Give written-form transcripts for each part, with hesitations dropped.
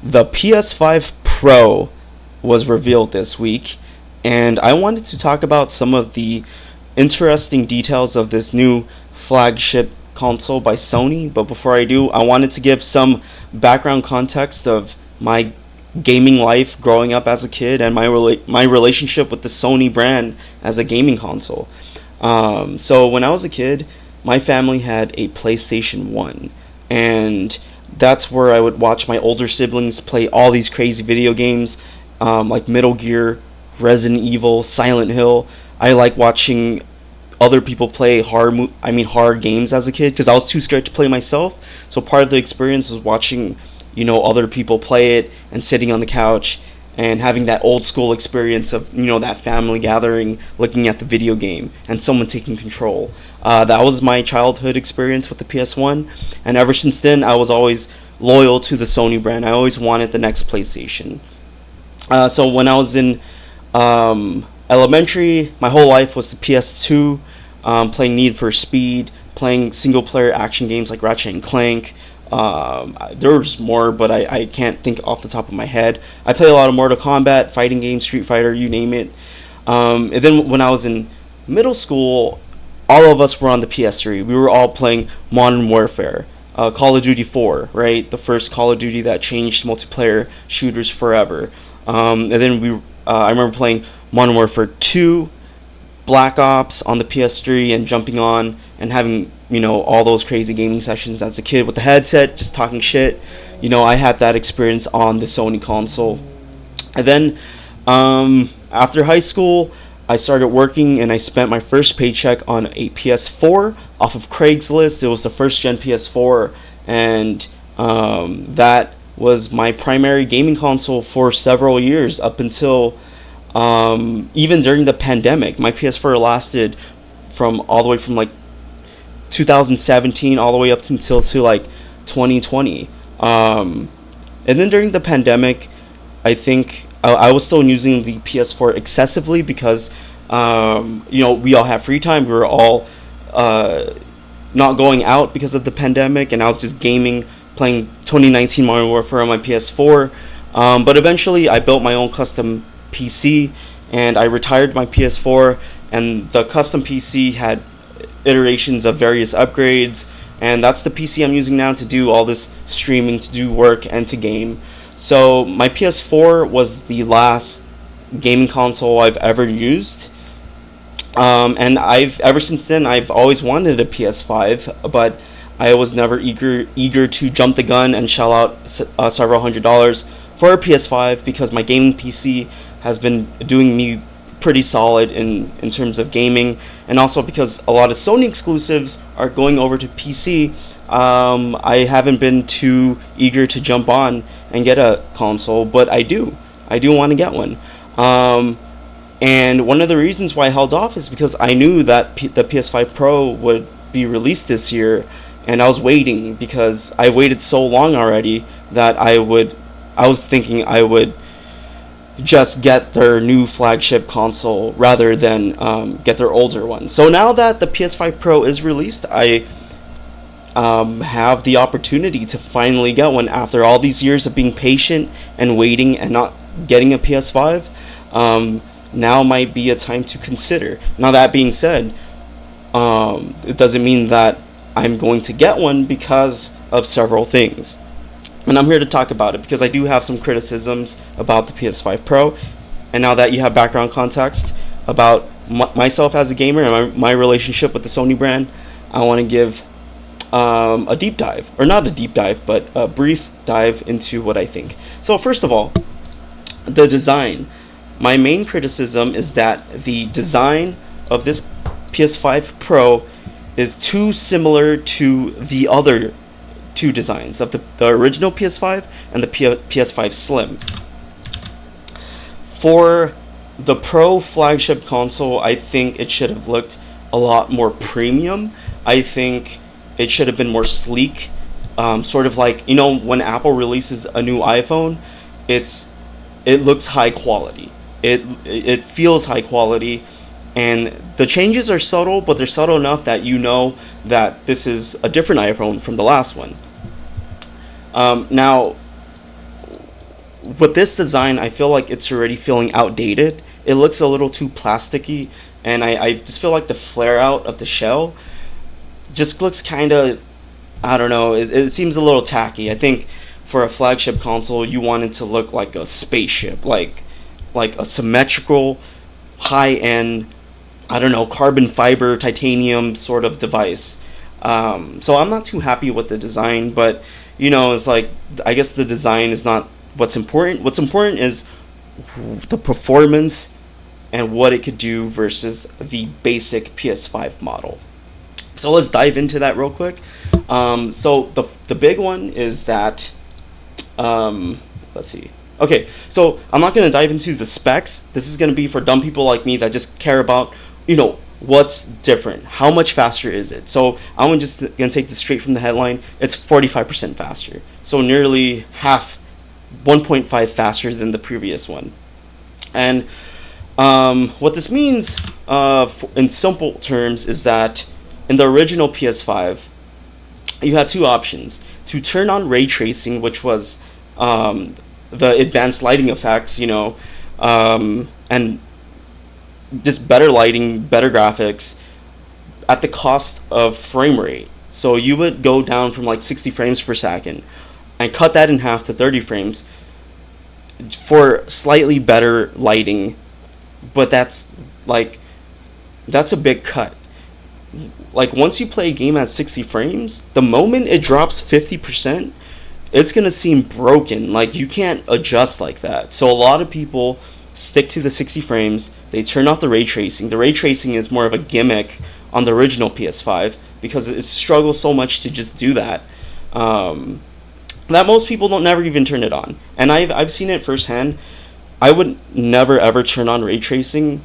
The PS5 Pro was revealed this week, and I wanted to talk about some of the interesting details of this new flagship console by Sony. But before I do, I wanted to give some background context of my gaming life growing up as a kid and my relationship with the Sony brand as a gaming console. So when I was a kid, my family had a PlayStation 1, and that's where I would watch my older siblings play all these crazy video games, like Metal Gear, Resident Evil, Silent Hill. I like watching other people play horror games as a kid because I was too scared to play myself. So part of the experience was watching, other people play it and sitting on the couch and having that old school experience of that family gathering, looking at the video game and someone taking control. That was my childhood experience with the PS1, and ever since then I was always loyal to the Sony brand. I always wanted the next PlayStation. So when I was in elementary, my whole life was the PS2, playing Need for Speed, playing single player action games like Ratchet and Clank. There's more, but I can't think off the top of my head. I play a lot of Mortal Kombat, fighting games, Street Fighter, you name it. And then when I was in middle school, all of us were on the PS3. We were all playing Modern Warfare, Call of Duty 4, right? The first Call of Duty that changed multiplayer shooters forever. And then I remember playing Modern Warfare 2, Black Ops on the PS3, and jumping on and having all those crazy gaming sessions as a kid with the headset, just talking shit. I had that experience on the Sony console. And then after high school, I started working, and I spent my first paycheck on a PS4 off of Craigslist. It was the first gen PS4, and that was my primary gaming console for several years up until even during the pandemic. My PS4 lasted all the way from like 2017 all the way up until like 2020. And then during the pandemic, I think I was still using the PS4 excessively because we all had free time. We were all not going out because of the pandemic, and I was just gaming, playing 2019 Modern Warfare on my PS4. But eventually I built my own custom PC, and I retired my PS4, and the custom PC had iterations of various upgrades, and that's the PC I'm using now to do all this streaming, to do work, and to game. So my PS4 was the last gaming console I've ever used, and ever since then I've always wanted a PS5, but I was never eager to jump the gun and shell out several $100s for a PS5 because my gaming PC has been doing me pretty solid in terms of gaming, and also because a lot of Sony exclusives are going over to PC. I haven't been too eager to jump on and get a console, but I do want to get one. And one of the reasons why I held off is because I knew that the PS5 Pro would be released this year, and I was waiting because I waited so long already that I was thinking I would just get their new flagship console rather than get their older one. So now that the PS5 Pro is released, I have the opportunity to finally get one after all these years of being patient and waiting and not getting a PS5. Now might be a time to consider. Now that being said, it doesn't mean that I'm going to get one because of several things. And I'm here to talk about it because I do have some criticisms about the PS5 Pro. And now that you have background context about myself as a gamer and my relationship with the Sony brand, I want to give a deep dive, or not a deep dive, but a brief dive into what I think. So first of all, the design. My main criticism is that the design of this PS5 Pro is too similar to the other two designs of the original PS5 and the PS5 Slim. For the Pro flagship console, I think it should have looked a lot more premium. I think it should have been more sleek, sort of like when Apple releases a new iPhone, it looks high quality. It feels high quality, and the changes are subtle, but they're subtle enough that that this is a different iPhone from the last one. Now, with this design, I feel like it's already feeling outdated. It looks a little too plasticky, and I just feel like the flare out of the shell just looks kind of, I don't know, it seems a little tacky. I think for a flagship console, you want it to look like a spaceship, like a symmetrical, high end, I don't know, carbon fiber, titanium sort of device. So I'm not too happy with the design, but it's like, I guess the design is not what's important. What's important is the performance and what it could do versus the basic PS5 model. So let's dive into that real quick. So the big one is that, let's see. Okay, so I'm not going to dive into the specs. This is going to be for dumb people like me that just care about, what's different. How much faster is it? So I'm just going to take this straight from the headline. It's 45% faster. So nearly half, 1.5 faster than the previous one. And what this means, in simple terms, is that in the original PS5, you had two options: to turn on ray tracing, which was the advanced lighting effects, and just better lighting, better graphics, at the cost of frame rate. So you would go down from like 60 frames per second and cut that in half to 30 frames for slightly better lighting, but that's a big cut. Like, once you play a game at 60 frames, the moment it drops 50%, it's gonna seem broken. Like, you can't adjust like that. So a lot of people stick to the 60 frames. They turn off the ray tracing. The ray tracing is more of a gimmick on the original PS5 because it struggles so much to just do that, that most people don't never even turn it on. And I've seen it firsthand. I would never ever turn on ray tracing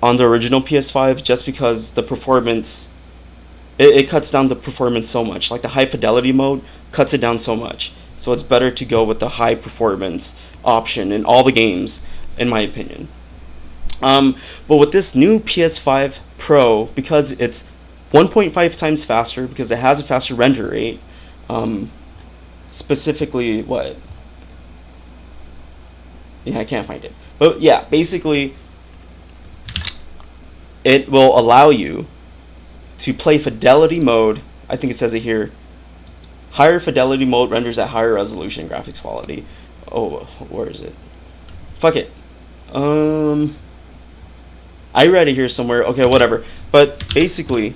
on the original PS5 just because the performance, it cuts down the performance so much. Like, the high fidelity mode cuts it down so much. So it's better to go with the high performance option in all the games, in my opinion. But with this new PS5 Pro, because it's 1.5 times faster, because it has a faster render rate, specifically what? Yeah, I can't find it. But yeah, basically, it will allow you to play fidelity mode. I think it says it here. Higher fidelity mode renders at higher resolution graphics quality. Oh, where is it? Fuck it. I read it here somewhere. Okay, whatever. But basically,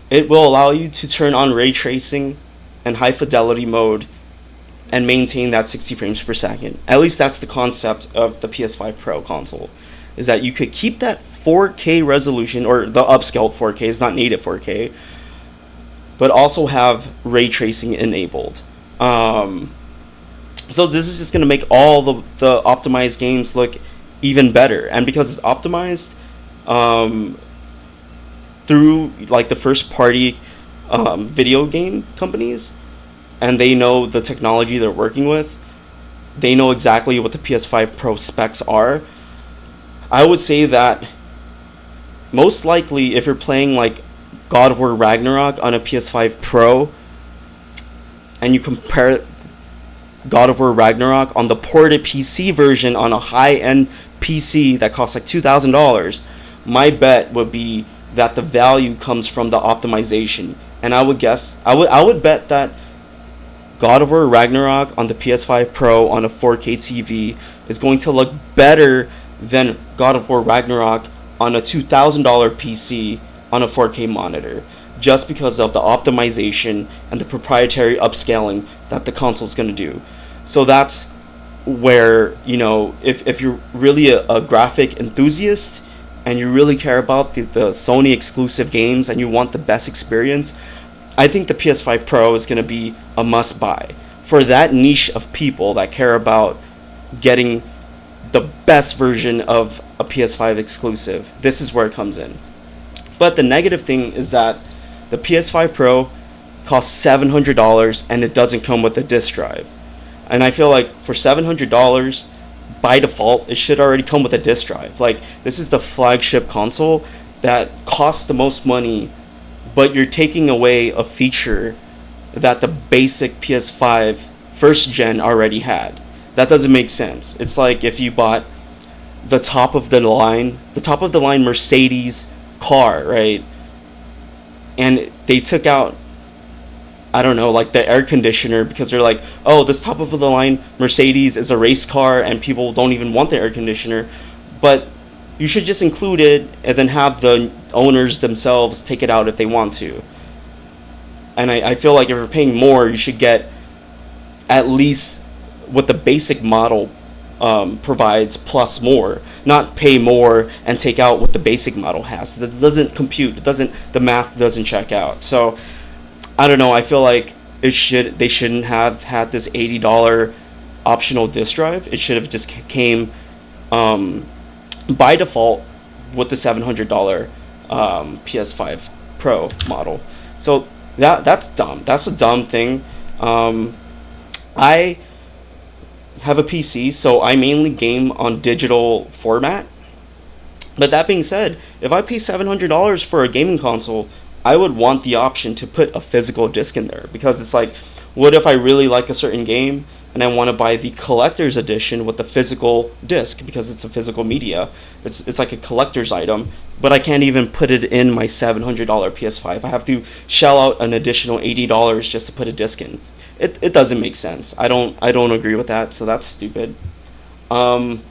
it will allow you to turn on ray tracing and high fidelity mode and maintain that 60 frames per second. At least that's the concept of the PS5 Pro console, is that you could keep that 4K resolution, or the upscaled 4K, it's not native 4K, but also have ray tracing enabled. So this is just going to make all the optimized games look even better. And because it's optimized through like the first party video game companies, and they know the technology they're working with, they know exactly what the PS5 Pro specs are. I would say that most likely, if you're playing like God of War Ragnarok on a PS5 Pro, and you compare God of War Ragnarok on the ported PC version on a high-end PC that costs like $2,000, my bet would be that the value comes from the optimization. And I would bet that God of War Ragnarok on the PS5 Pro on a 4K TV is going to look better than God of War Ragnarok on a $2,000 PC on a 4K monitor, just because of the optimization and the proprietary upscaling that the console is going to do. So that's where, if you're really a graphic enthusiast and you really care about the Sony exclusive games and you want the best experience, I think the PS5 Pro is going to be a must buy for that niche of people that care about getting the best version of a PS5 exclusive. This is where it comes in. But the negative thing is that the PS5 Pro costs $700 and it doesn't come with a disc drive. And I feel like for $700, by default, it should already come with a disc drive. Like, this is the flagship console that costs the most money, but you're taking away a feature that the basic PS5 first gen already had. That doesn't make sense. It's like if you bought the top of the line Mercedes car, right? And they took out, I don't know, like the air conditioner, because they're like, oh, this top of the line Mercedes is a race car and people don't even want the air conditioner. But you should just include it and then have the owners themselves take it out if they want to. And I feel like if you're paying more, you should get at least what the basic model provides plus more, not pay more and take out what the basic model has. That doesn't compute. The math doesn't check out. So I don't know. I feel like they shouldn't have had this $80 optional disk drive. It should have just came by default with the $700 PS5 Pro model. So that's dumb. That's a dumb thing. I have a PC, so I mainly game on digital format. But that being said, if I pay $700 for a gaming console, I would want the option to put a physical disc in there, because it's like, what if I really like a certain game and I want to buy the collector's edition with the physical disc because it's a physical media? It's like a collector's item, but I can't even put it in my $700 PS5. I have to shell out an additional $80 just to put a disc in. It doesn't make sense. I don't agree with that, so that's stupid. What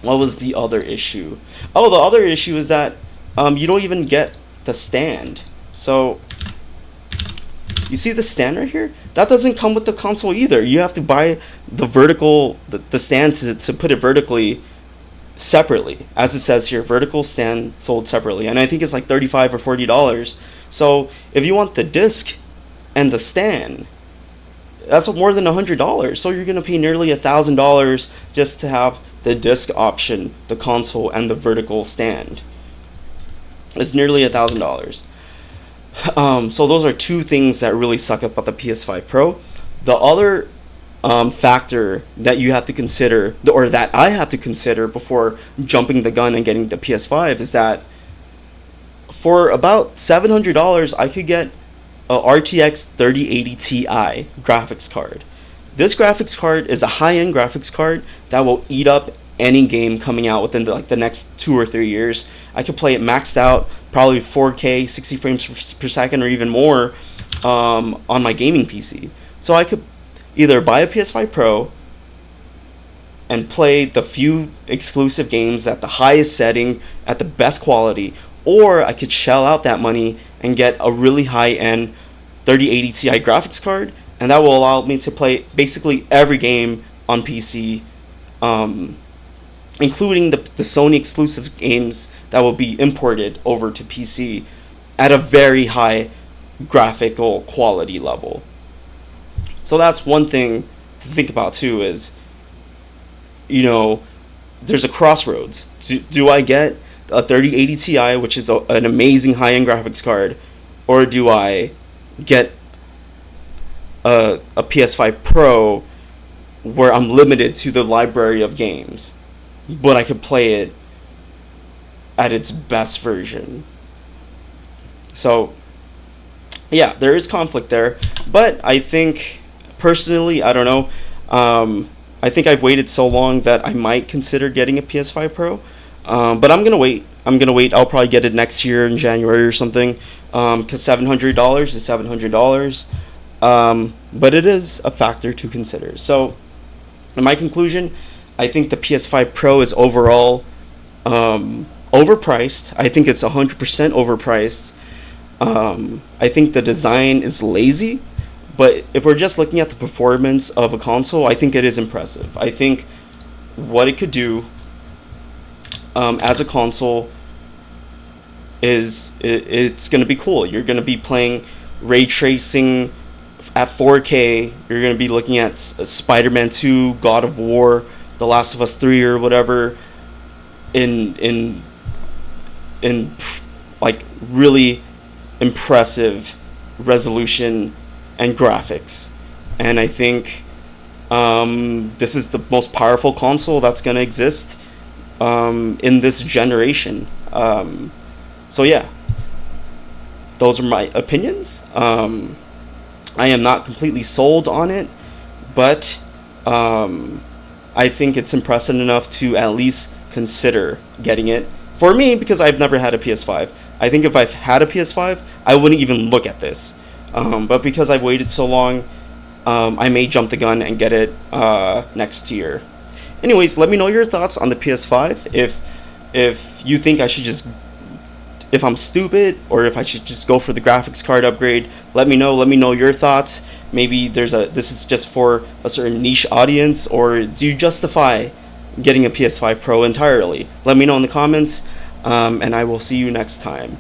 was the other issue? Oh, the other issue is that you don't even get the stand. So you see the stand right here? That doesn't come with the console either. You have to buy the stand to put it vertically separately, as it says here, vertical stand sold separately, and I think it's like $35 or $40. So if you want the disc and the stand, that's more than $100. So you're gonna pay nearly $1,000 just to have the disc option, the console, and the vertical stand. It's nearly $1,000. So those are two things that really suck about the PS5 Pro. The other factor that you have to consider, or that I have to consider before jumping the gun and getting the PS5, is that for about $700 I could get a RTX 3080 Ti graphics card. This graphics card is a high-end graphics card that will eat up any game coming out within the next 2 or 3 years. I could play it maxed out, probably 4K, 60 frames per second, or even more on my gaming PC. So I could either buy a PS5 Pro and play the few exclusive games at the highest setting at the best quality, or I could shell out that money and get a really high-end 3080 Ti graphics card, and that will allow me to play basically every game on PC, including the Sony exclusive games that will be imported over to PC at a very high graphical quality level. So that's one thing to think about too, is, there's a crossroads. Do I get a 3080 Ti, which is an amazing high-end graphics card, or do I get a PS5 Pro where I'm limited to the library of games, but I could play it at its best version? So yeah, there is conflict there, but I think personally, I don't know, I think I've waited so long that I might consider getting a PS5 Pro. But I'm gonna wait. I'll probably get it next year in January or something. Because $700 is $700. But it is a factor to consider. So, in my conclusion, I think the PS5 Pro is overall overpriced. I think it's 100% overpriced. I think the design is lazy. But if we're just looking at the performance of a console, I think it is impressive. I think what it could do as a console it's going to be cool. You're going to be playing ray tracing at 4K. You're going to be looking at Spider-Man 2, God of War, The Last of Us 3, or whatever, in like really impressive resolution and graphics. And I think this is the most powerful console that's going to exist in this generation. So yeah, those are my opinions. I am not completely sold on it, but I think it's impressive enough to at least consider getting it. For me, because I've never had a PS5. I think if I've had a PS5, I wouldn't even look at this. But because I've waited so long, I may jump the gun and get it next year. Anyways, let me know your thoughts on the PS5. If you think I should just, if I'm stupid, or if I should just go for the graphics card upgrade, let me know. Let me know your thoughts. Maybe this is just for a certain niche audience, or do you justify getting a PS5 Pro entirely? Let me know in the comments, and I will see you next time.